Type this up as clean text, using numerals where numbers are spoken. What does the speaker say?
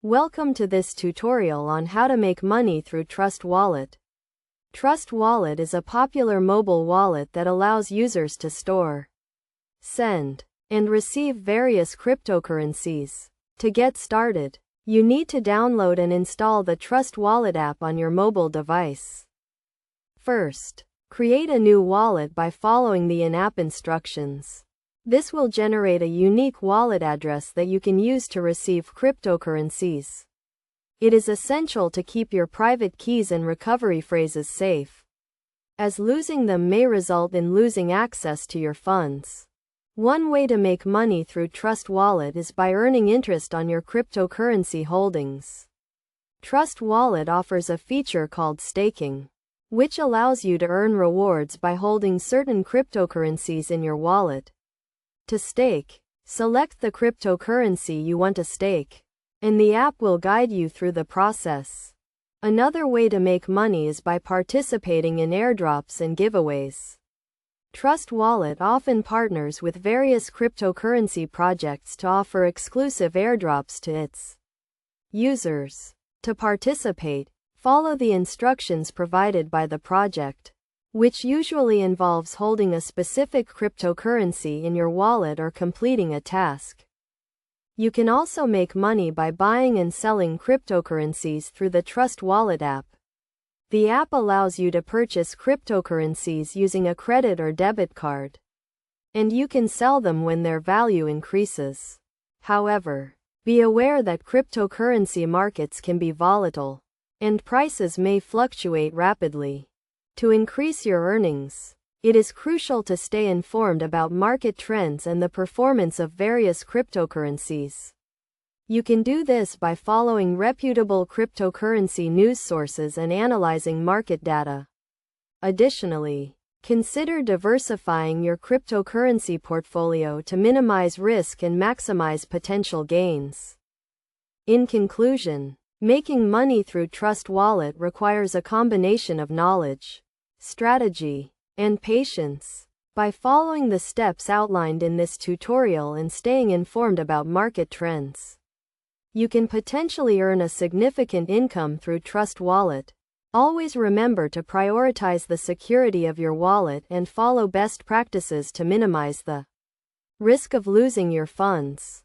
Welcome to this tutorial on how to make money through Trust Wallet. Trust Wallet is a popular mobile wallet that allows users to store, send, and receive various cryptocurrencies. To get started, you need to download and install the Trust Wallet app on your mobile device. First, create a new wallet by following the in-app instructions. This will generate a unique wallet address that you can use to receive cryptocurrencies. It is essential to keep your private keys and recovery phrases safe, as losing them may result in losing access to your funds. One way to make money through Trust Wallet is by earning interest on your cryptocurrency holdings. Trust Wallet offers a feature called staking, which allows you to earn rewards by holding certain cryptocurrencies in your wallet. To stake, select the cryptocurrency you want to stake, and the app will guide you through the process. Another way to make money is by participating in airdrops and giveaways. Trust Wallet often partners with various cryptocurrency projects to offer exclusive airdrops to its users. To participate, follow the instructions provided by the project, which usually involves holding a specific cryptocurrency in your wallet or completing a task. You can also make money by buying and selling cryptocurrencies through the Trust Wallet app. The app allows you to purchase cryptocurrencies using a credit or debit card, and you can sell them when their value increases. However, be aware that cryptocurrency markets can be volatile, and prices may fluctuate rapidly. To increase your earnings, it is crucial to stay informed about market trends and the performance of various cryptocurrencies. You can do this by following reputable cryptocurrency news sources and analyzing market data. Additionally, consider diversifying your cryptocurrency portfolio to minimize risk and maximize potential gains. In conclusion, making money through Trust Wallet requires a combination of knowledge, strategy, and patience. By following the steps outlined in this tutorial and staying informed about market trends, you can potentially earn a significant income through Trust Wallet. Always remember to prioritize the security of your wallet and follow best practices to minimize the risk of losing your funds.